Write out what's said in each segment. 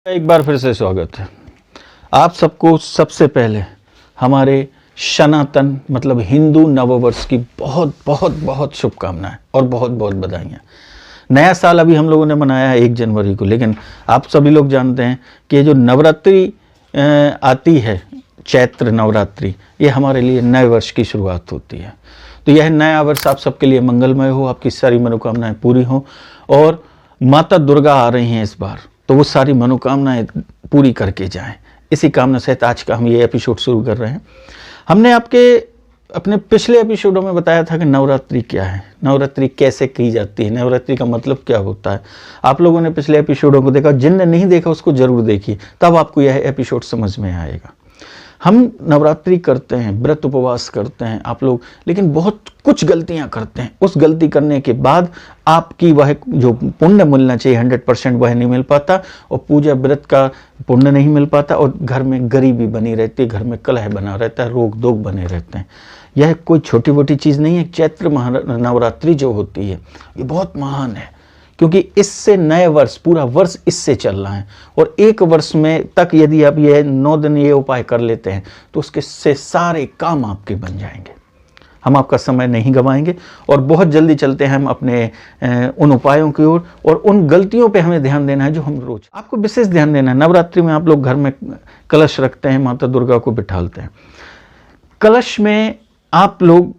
एक बार फिर से स्वागत है आप सबको। सबसे पहले हमारे सनातन मतलब हिंदू नववर्ष की बहुत बहुत बहुत शुभकामनाएं और बहुत बहुत बधाइयाँ। नया साल अभी हम लोगों ने मनाया है 1 जनवरी को, लेकिन आप सभी लोग जानते हैं कि ये जो नवरात्रि आती है, चैत्र नवरात्रि, ये हमारे लिए नए वर्ष की शुरुआत होती है। तो यह नया वर्ष आप सबके लिए मंगलमय हो, आपकी सारी मनोकामनाएं पूरी हों। और माता दुर्गा आ रही हैं इस बार, तो वो सारी मनोकामनाएं पूरी करके जाएं। इसी कामना सहित आज का हम ये एपिसोड शुरू कर रहे हैं। हमने अपने पिछले एपिसोडों में बताया था कि नवरात्रि क्या है, नवरात्रि कैसे की जाती है, नवरात्रि का मतलब क्या होता है। आप लोगों ने पिछले एपिसोडों को देखा, जिनने नहीं देखा उसको जरूर देखिए, तब आपको यह एपिसोड समझ में आएगा। हम नवरात्रि करते हैं, व्रत उपवास करते हैं आप लोग, लेकिन बहुत कुछ गलतियां करते हैं। उस गलती करने के बाद आपकी वह जो पुण्य मिलना चाहिए 100% वह नहीं मिल पाता, और पूजा व्रत का पुण्य नहीं मिल पाता, और घर में गरीबी बनी रहती है, घर में कलह बना रहता है, रोग दोग बने रहते हैं। यह कोई छोटी मोटी चीज़ नहीं है। चैत्र नवरात्रि जो होती है ये बहुत महान है, क्योंकि इससे नए वर्ष, पूरा वर्ष इससे चल रहा है। और 1 वर्ष में तक यदि आप ये 9 दिन ये उपाय कर लेते हैं तो उसके से सारे काम आपके बन जाएंगे। हम आपका समय नहीं गंवाएंगे और बहुत जल्दी चलते हैं हम अपने उन उपायों की ओर, और उन गलतियों पे हमें ध्यान देना है जो हम रोज। आपको विशेष ध्यान देना है। नवरात्रि में आप लोग घर में कलश रखते हैं, माता दुर्गा को बिठालते हैं। कलश में आप लोग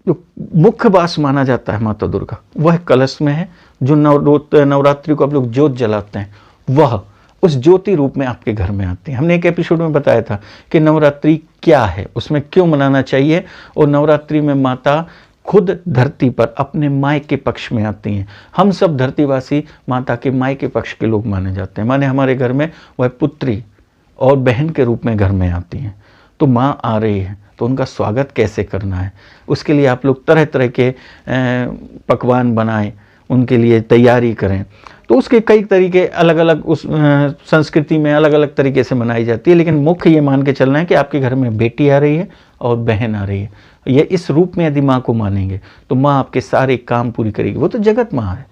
जो मुख्य वास माना जाता है माता दुर्गा, वह कलश में है। जो नवरात्रि को आप लोग ज्योत जलाते हैं, वह उस ज्योति रूप में आपके घर में आती है। हमने एक एपिसोड में बताया था कि नवरात्रि क्या है, उसमें क्यों मनाना चाहिए, और नवरात्रि में माता खुद धरती पर अपने मायके पक्ष में आती हैं। हम सब धरतीवासी माता के मायके पक्ष के लोग माने जाते हैं, माने हमारे घर में वह पुत्री और बहन के रूप में घर में आती हैं। तो माँ आ रही है तो उनका स्वागत कैसे करना है, उसके लिए आप लोग तरह तरह के पकवान बनाएं, उनके लिए तैयारी करें। तो उसके कई तरीके अलग अलग उस संस्कृति में अलग अलग तरीके से मनाई जाती है, लेकिन मुख्य ये मान के चलना है कि आपके घर में बेटी आ रही है और बहन आ रही है। ये इस रूप में यदि माँ को मानेंगे तो माँ आपके सारे काम पूरी करेगी। वो तो जगत माँ है,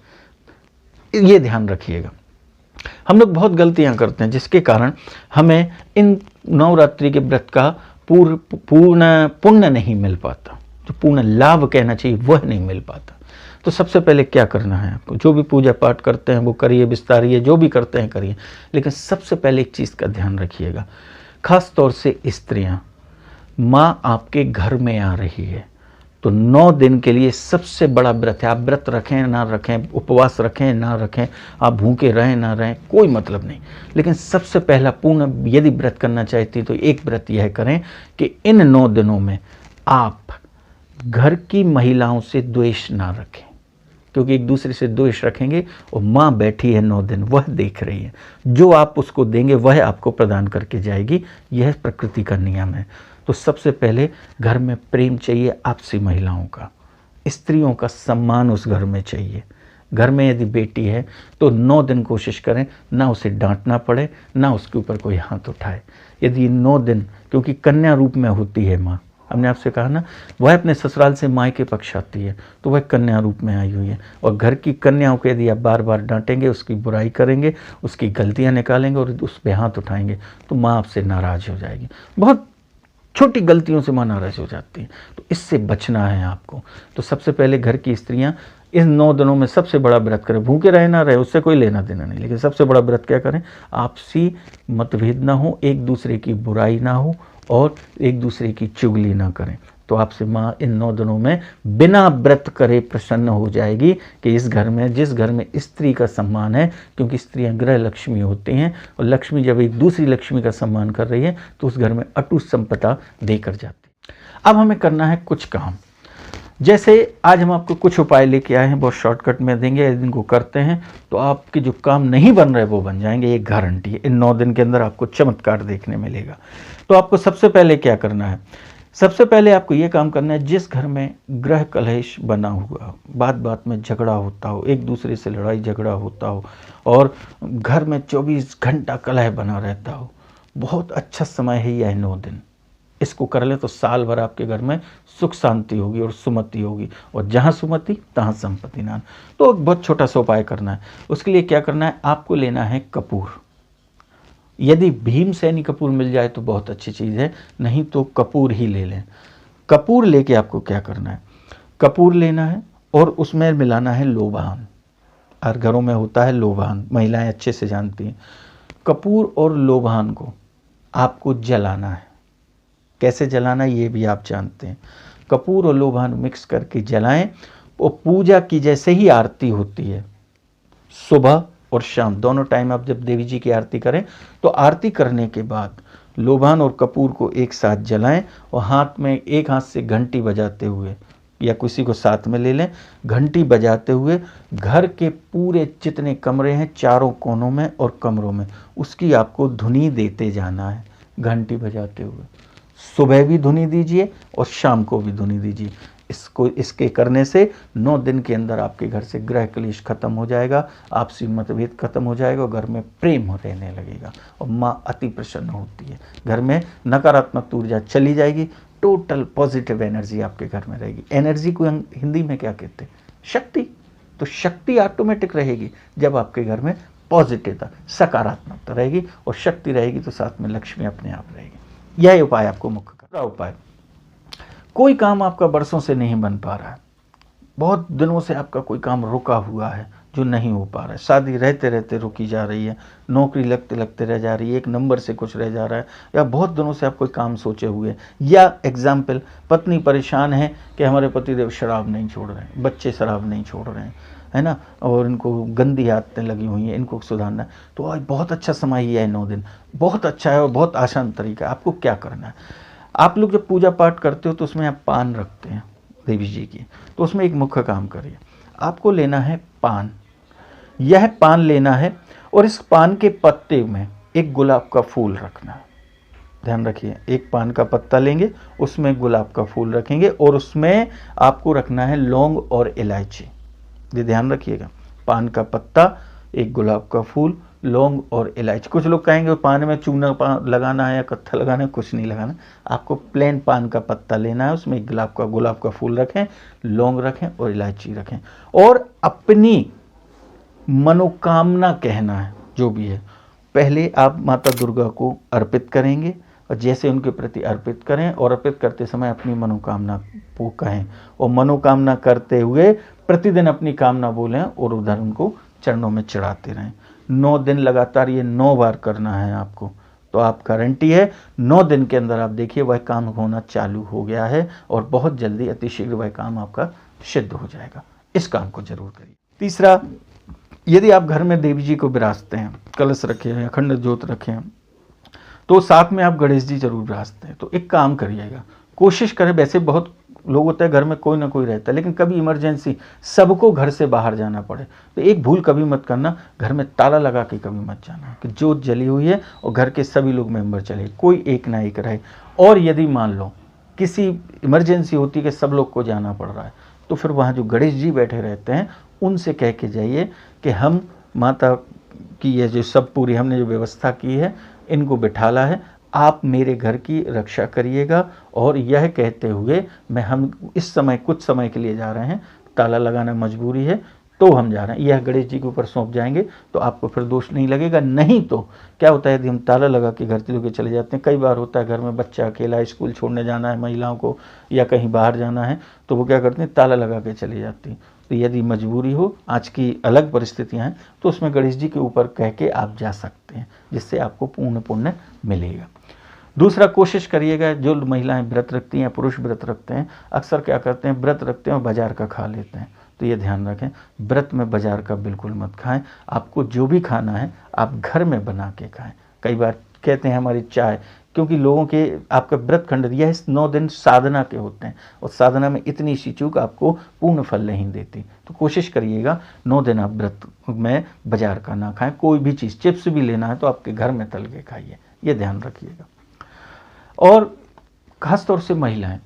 ये ध्यान रखिएगा। हम लोग बहुत गलतियाँ करते हैं जिसके कारण हमें इन नवरात्रि के व्रत का पूर्ण पुण्य नहीं मिल पाता, जो पूर्ण लाभ कहना चाहिए वह नहीं मिल पाता। तो सबसे पहले क्या करना है आपको, जो भी पूजा पाठ करते हैं वो करिए, विस्तारिए, जो भी करते हैं करिए, लेकिन सबसे पहले एक चीज़ का ध्यान रखिएगा। खास तौर से स्त्रियां, माँ आपके घर में आ रही है तो 9 दिन के लिए सबसे बड़ा व्रत है। आप व्रत रखें ना रखें, उपवास रखें ना रखें, आप भूखे रहें ना रहें, कोई मतलब नहीं, लेकिन सबसे पहला पूर्ण यदि व्रत करना चाहती तो एक व्रत यह करें कि इन 9 दिनों में आप घर की महिलाओं से द्वेष ना रखें, क्योंकि एक दूसरे से द्वेष रखेंगे और माँ बैठी है 9 दिन, वह देख रही है, जो आप उसको देंगे वह आपको प्रदान करके जाएगी। यह प्रकृति का नियम है। तो सबसे पहले घर में प्रेम चाहिए आपसी महिलाओं का, स्त्रियों का सम्मान उस घर में चाहिए। घर में यदि बेटी है तो 9 दिन कोशिश करें ना उसे डांटना पड़े, ना उसके ऊपर कोई हाथ उठाए। यदि 9 दिन, क्योंकि कन्या रूप में होती है माँ, हमने आपसे कहा ना, वह अपने ससुराल से माँ के पक्ष आती है, तो वह कन्या रूप में आई हुई है। और घर की कन्याओं को यदि आप बार बार डांटेंगे, उसकी बुराई करेंगे, उसकी गलतियाँ निकालेंगे और उस पर हाथ उठाएंगे तो माँ आपसे नाराज़ हो जाएगी। बहुत छोटी गलतियों से माँ नाराज़ हो जाती है, तो इससे बचना है आपको। तो सबसे पहले घर की स्त्रियां इन 9 दिनों में सबसे बड़ा व्रत करें। भूखे रहे ना रहे उससे कोई लेना देना नहीं, लेकिन सबसे बड़ा व्रत क्या करें, आपसी मतभेद ना हो, एक दूसरे की बुराई ना हो और एक दूसरे की चुगली ना करें। तो आपसे माँ इन 9 दिनों में बिना व्रत करे प्रसन्न हो जाएगी कि इस घर में, जिस घर में स्त्री का सम्मान है, क्योंकि स्त्रियां गृह लक्ष्मी होती हैं, और लक्ष्मी जब एक दूसरी लक्ष्मी का सम्मान कर रही है तो उस घर में अटूट संपदा देकर जाती है। अब हमें करना है कुछ काम। जैसे आज हम आपको कुछ उपाय लेके आए हैं, बहुत शॉर्टकट में देंगे। यदि इनको करते हैं तो आपके जो काम नहीं बन रहे वो बन जाएंगे, ये गारंटी है। इन 9 दिन के अंदर आपको चमत्कार देखने मिलेगा। तो आपको सबसे पहले क्या करना है, सबसे पहले आपको ये काम करना है, जिस घर में गृह कलेश बना हुआ, बात बात में झगड़ा होता हो, एक दूसरे से लड़ाई झगड़ा होता हो और घर में 24 घंटा कलह बना रहता हो, बहुत अच्छा समय है यह 9 दिन। इसको कर ले तो साल भर आपके घर में सुख शांति होगी और सुमति होगी, और जहाँ सुमति तहाँ संपत्ति नान। तो एक बहुत छोटा सा उपाय करना है। उसके लिए क्या करना है, आपको लेना है कपूर। यदि भीमसेनी कपूर मिल जाए तो बहुत अच्छी चीज़ है, नहीं तो कपूर ही ले लें। कपूर लेके आपको क्या करना है, कपूर लेना है और उसमें मिलाना है लोबान। हर घरों में होता है लोबान, महिलाएं अच्छे से जानती हैं। कपूर और लोबान को आपको जलाना है। कैसे जलाना ये भी आप जानते हैं। कपूर और लोबान मिक्स करके जलाएं और पूजा की जैसे ही आरती होती है, सुबह और शाम दोनों टाइम आप जब देवी जी की आरती करें तो आरती करने के बाद लोबान और कपूर को एक साथ जलाएं और हाथ में एक हाथ से घंटी बजाते हुए या किसी को साथ में ले लें, घंटी बजाते हुए घर के पूरे जितने कमरे हैं चारों कोनों में और कमरों में उसकी आपको धुनी देते जाना है घंटी बजाते हुए। सुबह भी धुनी दीजिए और शाम को भी धुनी दीजिए। इसके करने से 9 दिन के अंदर आपके घर से ग्रह क्लेश खत्म हो जाएगा, आपसी मतभेद खत्म हो जाएगा और घर में प्रेम रहने लगेगा और माँ अति प्रसन्न होती है। घर में नकारात्मक ऊर्जा चली जाएगी, टोटल पॉजिटिव एनर्जी आपके घर में रहेगी। एनर्जी को हिंदी में क्या कहते हैं, शक्ति। तो शक्ति ऑटोमेटिक रहेगी जब आपके घर में पॉजिटिवता सकारात्मकता रहेगी और शक्ति रहेगी तो साथ में लक्ष्मी अपने आप रहेगी। यह उपाय आपको मुख्य करना उपाय। कोई काम आपका बरसों से नहीं बन पा रहा है, बहुत दिनों से आपका कोई काम रुका हुआ है जो नहीं हो पा रहा है, शादी रहते रहते रुकी जा रही है, नौकरी लगते लगते रह जा रही है, एक नंबर से कुछ रह जा रहा है, या बहुत दिनों से आप कोई काम सोचे हुए हैं, या एग्जाम्पल पत्नी परेशान है कि हमारे पतिदेव शराब नहीं छोड़ रहे हैं, बच्चे शराब नहीं छोड़ रहे हैं, है ना, और इनको गंदी आदतें लगी हुई हैं, इनको सुधारना है। तो आज बहुत अच्छा समय ही है, 9 दिन बहुत अच्छा है और बहुत आसान तरीका है। आपको क्या करना है, आप लोग जब पूजा पाठ करते हो तो उसमें आप पान रखते हैं देवी जी की, तो उसमें एक मुख्य काम करिए, आपको लेना है पान। यह पान लेना है और इस पान के पत्ते में एक गुलाब का फूल रखना है। ध्यान रखिए, एक पान का पत्ता लेंगे, उसमें गुलाब का फूल रखेंगे और उसमें आपको रखना है लौंग और इलायची। ये ध्यान रखिएगा, पान का पत्ता, एक गुलाब का फूल, लौंग और इलायची। कुछ लोग कहेंगे पान में चूना लगाना है या कत्था लगाना है, कुछ नहीं लगाना। आपको प्लेन पान का पत्ता लेना है, उसमें एक गुलाब का फूल रखें, लौंग रखें और इलायची रखें और अपनी मनोकामना कहना है जो भी है। पहले आप माता दुर्गा को अर्पित करेंगे और जैसे उनके प्रति अर्पित करें और अर्पित करते समय अपनी मनोकामना को कहें और मनोकामना करते हुए प्रतिदिन अपनी कामना बोलें और उधर उनको चरणों में चढ़ाते रहें। 9 दिन लगातार ये 9 बार करना है आपको, तो आप गारंटी है 9 दिन के अंदर आप देखिए वह काम होना चालू हो गया है और बहुत जल्दी अतिशीघ्र वह काम आपका सिद्ध हो जाएगा। इस काम को जरूर करिए। तीसरा, यदि आप घर में देवी जी को विराजते हैं, कलश रखे हैं, अखंड ज्योत रखे हैं, तो साथ में आप गणेश जी जरूर विराजते हैं, तो एक काम करिएगा, कोशिश करें, वैसे बहुत लोग होता है घर में कोई ना कोई रहता है, लेकिन कभी इमरजेंसी सबको घर से बाहर जाना पड़े तो एक भूल कभी मत करना, घर में ताला लगा के कभी मत जाना कि ज्योत जली हुई है और घर के सभी लोग मेंबर चले, कोई एक ना एक रहे। और यदि मान लो किसी इमरजेंसी होती है कि सब लोग को जाना पड़ रहा है, तो फिर वहाँ जो गणेश जी बैठे रहते हैं उनसे कह के जाइए कि हम माता की ये जो सब पूरी हमने जो व्यवस्था की है इनको बिठाला है, आप मेरे घर की रक्षा करिएगा। और यह कहते हुए हम इस समय कुछ समय के लिए जा रहे हैं, ताला लगाना मजबूरी है तो हम जा रहे हैं, यह गणेश जी के ऊपर सौंप जाएंगे तो आपको फिर दोष नहीं लगेगा। नहीं तो क्या होता है, यदि हम ताला लगा के घर से लेके चले जाते हैं, कई बार होता है घर में बच्चा अकेला स्कूल छोड़ने जाना है महिलाओं को या कहीं बाहर जाना है, तो वो क्या करते हैं ताला लगा के चली जाती हैं। तो यदि मजबूरी हो, आज की अलग परिस्थितियाँ हैं, तो उसमें गणेश जी के ऊपर कह के आप जा सकते हैं, जिससे आपको पूर्ण पुण्य मिलेगा। दूसरा, कोशिश करिएगा, जो महिलाएं व्रत रखती हैं या पुरुष व्रत रखते हैं, अक्सर क्या करते हैं व्रत रखते हैं और बाजार का खा लेते हैं, तो ये ध्यान रखें, व्रत में बाजार का बिल्कुल मत खाएं। आपको जो भी खाना है आप घर में बना के खाएं। कई बार कहते हैं हमारी चाय, क्योंकि लोगों के आपका व्रत खंड दिया है, 9 दिन साधना के होते हैं और साधना में इतनी सी चूक आपको पूर्ण फल नहीं देती। तो कोशिश करिएगा 9 दिन आप व्रत में बाजार का ना खाएं। कोई भी चीज़, चिप्स भी लेना है तो आपके घर में तल के खाइए, ये ध्यान रखिएगा। और खासतौर से महिलाएं,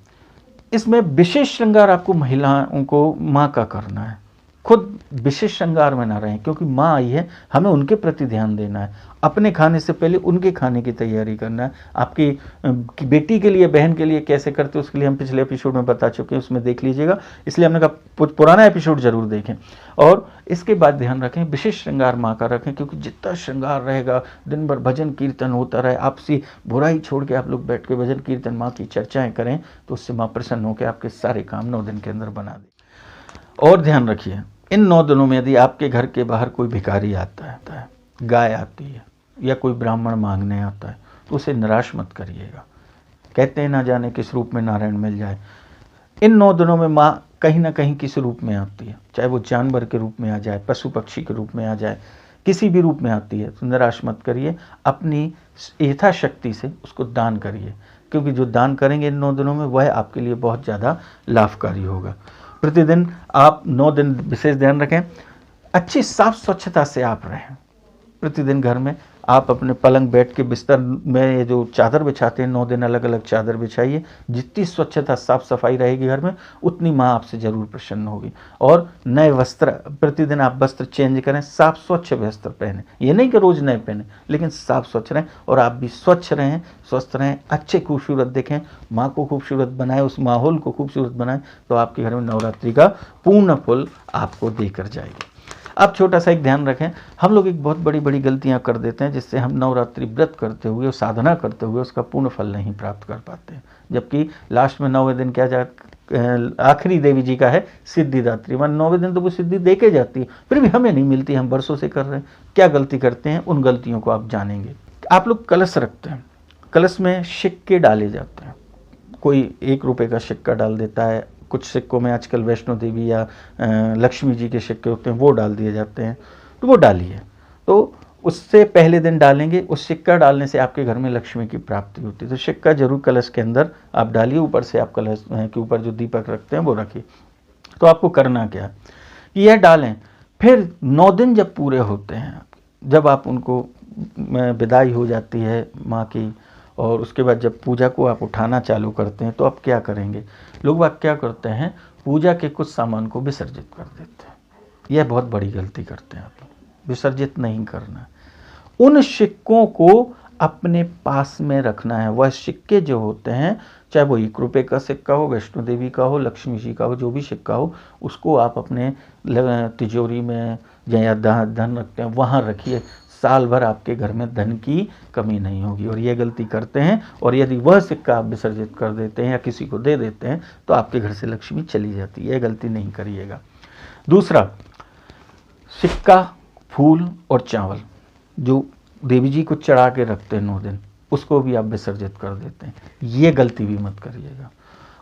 इसमें विशेष श्रृंगार आपको महिलाओं को माँ का करना है। खुद विशेष श्रृंगार में ना रहें, क्योंकि माँ आई है, हमें उनके प्रति ध्यान देना है। अपने खाने से पहले उनके खाने की तैयारी करना है। आपकी बेटी के लिए, बहन के लिए कैसे करते हैं उसके लिए हम पिछले एपिसोड में बता चुके हैं, उसमें देख लीजिएगा। इसलिए हमने कहा पुराना एपिसोड जरूर देखें। और इसके बाद ध्यान रखें, विशेष श्रृंगार माँ का रखें, क्योंकि जितना श्रृंगार रहेगा, दिन भर भजन कीर्तन होता रहे, आपसी बुराई छोड़ के आप लोग बैठ के भजन कीर्तन माँ की चर्चाएं करें, तो उससे माँ प्रसन्न होकर आपके सारे काम 9 दिन के अंदर बना दे। और ध्यान रखिए, इन 9 दिनों में यदि आपके घर के बाहर कोई भिखारी आता है, गाय आती है या कोई ब्राह्मण मांगने आता है, तो उसे निराश मत करिएगा। कहते हैं ना जाने किस रूप में नारायण मिल जाए। इन 9 दिनों में माँ कहीं ना कहीं किस रूप में आती है, चाहे वो जानवर के रूप में आ जाए, पशु पक्षी के रूप में आ जाए, किसी भी रूप में आती है, तो निराश मत करिए। अपनी यथाशक्ति से उसको दान करिए, क्योंकि जो दान करेंगे इन 9 दिनों में वह आपके लिए बहुत ज़्यादा लाभकारी होगा। प्रतिदिन आप 9 दिन विशेष ध्यान रखें, अच्छी साफ स्वच्छता से आप रहें। प्रतिदिन घर में आप अपने पलंग बेड के बिस्तर में ये जो चादर बिछाते हैं, 9 दिन अलग अलग चादर बिछाइए। जितनी स्वच्छता साफ सफाई रहेगी घर में, उतनी माँ आपसे जरूर प्रसन्न होगी। और नए वस्त्र, प्रतिदिन आप वस्त्र चेंज करें, साफ स्वच्छ वस्त्र पहने। ये नहीं कि रोज नए पहने, लेकिन साफ स्वच्छ रहें। और आप भी स्वच्छ रहें, स्वस्थ रहें, अच्छे खूबसूरत दिखें, माँ को खूबसूरत बनाए, उस माहौल को खूबसूरत बनाए, तो आपके घर में नवरात्रि का पूर्ण फल आपको देकर जाएगी। अब छोटा सा एक ध्यान रखें, हम लोग एक बहुत बड़ी बड़ी गलतियां कर देते हैं, जिससे हम नवरात्रि व्रत करते हुए और साधना करते हुए उसका पूर्ण फल नहीं प्राप्त कर पाते हैं। जबकि लास्ट में 9वें दिन क्या आखिरी देवी जी का है सिद्धिदात्री, मान 9वें दिन तो वो सिद्धि दे के जाती है, फिर भी हमें नहीं मिलती, हम वर्षों से कर रहे हैं। क्या गलती करते हैं, उन गलतियों को आप जानेंगे। आप लोग कलश रखते हैं, कलश में सिक्के डाले जाते हैं। कोई 1 रुपये का सिक्का डाल देता है, कुछ सिक्कों में आजकल वैष्णो देवी या लक्ष्मी जी के सिक्के होते हैं, वो डाल दिए जाते हैं, तो वो डालिए। तो उससे पहले दिन डालेंगे, उस सिक्का डालने से आपके घर में लक्ष्मी की प्राप्ति होती है। तो सिक्का जरूर कलश के अंदर आप डालिए, ऊपर से आप कलश के ऊपर जो दीपक रखते हैं वो रखिए। तो आपको करना क्या है, यह डालें। फिर 9 दिन जब पूरे होते हैं, जब आप उनको विदाई हो जाती है माँ की, और उसके बाद जब पूजा को आप उठाना चालू करते हैं, तो आप क्या करेंगे, लोग बात क्या करते हैं, पूजा के कुछ सामान को विसर्जित कर देते हैं। यह बहुत बड़ी गलती करते हैं आप लोग, विसर्जित नहीं करना। उन सिक्कों को अपने पास में रखना है। वह सिक्के जो होते हैं, चाहे वो 1 रुपये का सिक्का हो, वैष्णो देवी का हो, लक्ष्मी जी का हो, जो भी सिक्का हो, उसको आप अपने तिजोरी में या धन रखते हैं वहाँ रखिए। साल भर आपके घर में धन की कमी नहीं होगी। और यह गलती करते हैं, और यदि वह सिक्का आप विसर्जित कर देते हैं या किसी को दे देते हैं, तो आपके घर से लक्ष्मी चली जाती है। यह गलती नहीं करिएगा। दूसरा, सिक्का, फूल और चावल जो देवी जी को चढ़ा के रखते हैं 9 दिन, उसको भी आप विसर्जित कर देते हैं। ये गलती भी मत करिएगा।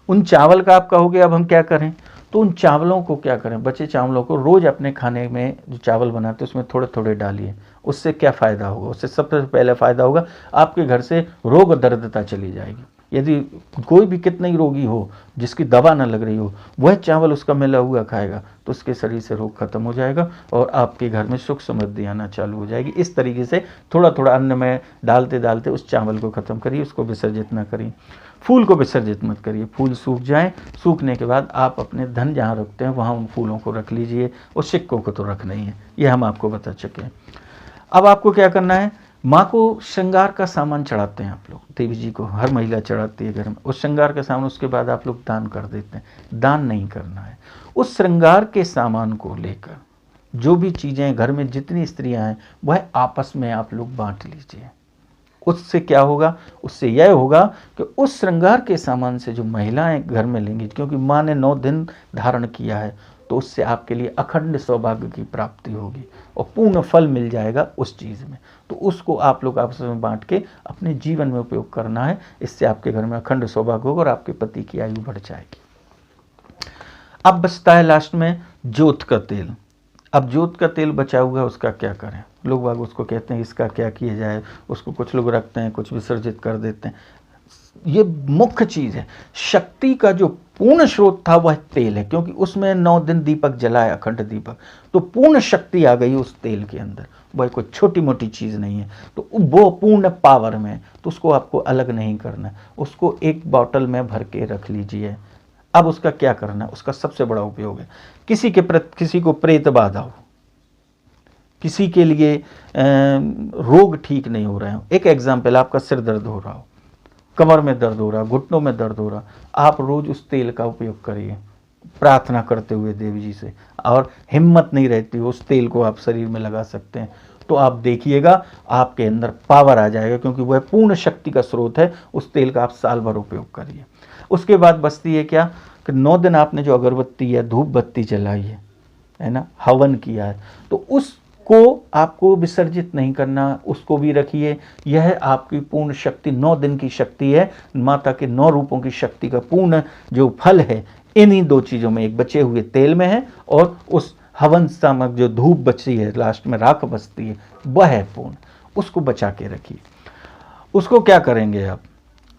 उन चावल का आप कहोगे अब हम क्या करें, तो उन चावलों को क्या करें, बचे चावलों को रोज अपने खाने में जो चावल बनाते हैं उसमें थोड़े थोड़े डालिए। उससे क्या फ़ायदा होगा, उससे सबसे पहले फ़ायदा होगा आपके घर से रोग दर्दता चली जाएगी। यदि कोई भी कितना ही रोगी हो, जिसकी दवा ना लग रही हो, वह चावल उसका मिला हुआ खाएगा, तो उसके शरीर से रोग खत्म हो जाएगा और आपके घर में सुख समृद्धि आना चालू हो जाएगी। इस तरीके से थोड़ा थोड़ा अन्न में डालते डालते उस चावल को ख़त्म करिए, उसको विसर्जित ना करिए। फूल को विसर्जित मत करिए। फूल सूख जाएं, सूखने के बाद आप अपने धन जहाँ रखते हैं वहाँ उन फूलों को रख लीजिए, और सिक्कों को तो रखना ही है। ये हम आपको बता चुके हैं। अब आपको क्या करना है, माँ को श्रृंगार का सामान चढ़ाते हैं आप लोग, देवी जी को हर महिला चढ़ाती है घर में, उस श्रृंगार का सामान उसके बाद आप लोग दान कर देते हैं। दान नहीं करना है। उस श्रृंगार के सामान को लेकर जो भी चीज़ें घर में जितनी स्त्रियां हैं वह आपस में आप लोग बांट लीजिए। उससे क्या होगा, उससे यह होगा कि उस श्रृंगार के सामान से जो महिलाएं घर में लेंगी, क्योंकि माँ ने 9 दिन धारण किया है, तो उससे आपके लिए अखंड सौभाग्य की प्राप्ति होगी और पूर्ण फल मिल जाएगा उस चीज़ में। तो उसको आप लोग आपस में बांट के अपने जीवन में उपयोग करना है। इससे आपके घर में अखंड सौभाग्य होगा और आपके पति की आयु बढ़ जाएगी। अब बचता है लास्ट में जोत का तेल। अब जोत का तेल बचा हुआ है, उसका क्या करें। लोग बाग उसको कहते हैं इसका क्या किया जाए, उसको कुछ लोग रखते हैं, कुछ विसर्जित कर देते हैं। ये मुख्य चीज़ है। शक्ति का जो पूर्ण स्रोत था वह तेल है, क्योंकि उसमें 9 दिन दीपक जलाए, अखंड दीपक, तो पूर्ण शक्ति आ गई उस तेल के अंदर। वह कोई छोटी मोटी चीज़ नहीं है, तो वो पूर्ण पावर में, तो उसको आपको अलग नहीं करना है। उसको एक बॉटल में भर के रख लीजिए। अब उसका क्या करना है, उसका सबसे बड़ा उपयोग है, किसी को प्रेत बाधा हो, किसी के लिए रोग ठीक नहीं हो रहे हो। एक एग्जाम्पल, आपका सिर दर्द हो रहा हो, कमर में दर्द हो रहा, घुटनों में दर्द हो रहा, आप रोज उस तेल का उपयोग करिए प्रार्थना करते हुए देवी जी से, और हिम्मत नहीं रहती उस तेल को आप शरीर में लगा सकते हैं, तो आप देखिएगा आपके अंदर पावर आ जाएगा, क्योंकि वह पूर्ण शक्ति का स्रोत है। उस तेल का आप साल भर उपयोग करिए। उसके बाद बचती है क्या कि 9 दिन आपने जो अगरबत्ती या धूप बत्ती जलाई है ना, हवन किया है, तो उसको आपको विसर्जित नहीं करना, उसको भी रखिए। यह आपकी पूर्ण शक्ति 9 दिन की शक्ति है, माता के 9 रूपों की शक्ति का पूर्ण जो फल है इन्हीं 2 चीज़ों में, एक बचे हुए तेल में है और उस हवन सामक जो धूप बची है, लास्ट में राख बचती है, वह है पूर्ण। उसको बचा के रखिए। उसको क्या करेंगे आप,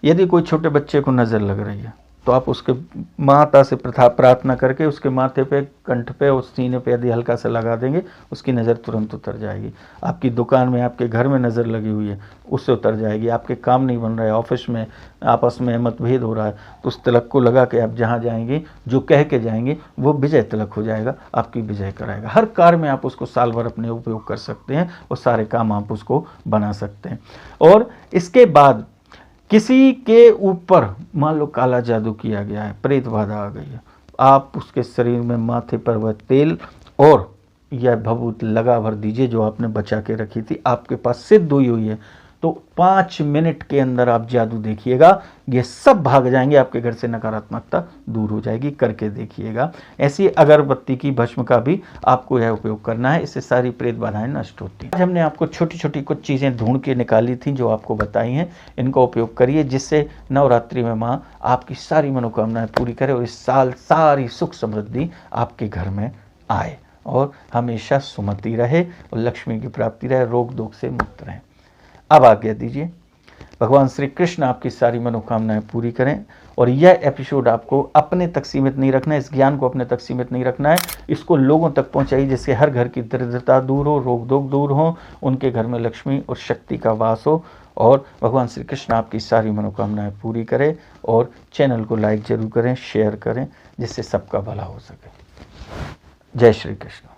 यदि कोई छोटे बच्चे को नज़र लग रही है तो आप उसके माता से प्रार्थना करके उसके माथे पे, कंठ पे और सीने पे यदि हल्का सा लगा देंगे, उसकी नज़र तुरंत उतर जाएगी। आपकी दुकान में, आपके घर में नज़र लगी हुई है, उससे उतर जाएगी। आपके काम नहीं बन रहा है, ऑफिस में आपस में मतभेद हो रहा है, तो उस तिलक को लगा के आप जहाँ जाएंगे, जो कह के जाएंगे, वो विजय तिलक हो जाएगा, आपकी विजय कराएगा। हर कार्य में आप उसको साल भर अपने उपयोग कर सकते हैं और सारे काम आप उसको बना सकते हैं। और इसके बाद किसी के ऊपर मान लो काला जादू किया गया है, प्रेत बाधा आ गई है, आप उसके शरीर में माथे पर वह तेल और यह भभूत लगा भर दीजिए जो आपने बचा के रखी थी, आपके पास सिद्ध हुई है, तो 5 मिनट के अंदर आप जादू देखिएगा, ये सब भाग जाएंगे, आपके घर से नकारात्मकता दूर हो जाएगी। करके देखिएगा। ऐसी अगरबत्ती की भस्म का भी आपको यह उपयोग करना है, इससे सारी प्रेत बाधाएं नष्ट होती हैं। आज हमने आपको छोटी छोटी कुछ चीज़ें ढूंढ के निकाली थी जो आपको बताई हैं, इनका उपयोग करिए, जिससे नवरात्रि में माँ आपकी सारी मनोकामनाएं पूरी करे और इस साल सारी सुख समृद्धि आपके घर में आए और हमेशा सुमति रहे और लक्ष्मी की प्राप्ति रहे, रोग दोग से मुक्त रहें। अब आज्ञा दीजिए, भगवान श्री कृष्ण आपकी सारी मनोकामनाएं पूरी करें। और यह एपिसोड आपको अपने तक सीमित नहीं रखना है, इस ज्ञान को अपने तक सीमित नहीं रखना है, इसको लोगों तक पहुंचाइए, जिससे हर घर की दरिद्रता दूर हो, रोग दोग दूर हो, उनके घर में लक्ष्मी और शक्ति का वास हो और भगवान श्री कृष्ण आपकी सारी मनोकामनाएं पूरी करें। और चैनल को लाइक जरूर करें, शेयर करें, जिससे सबका भला हो सके। जय श्री कृष्ण।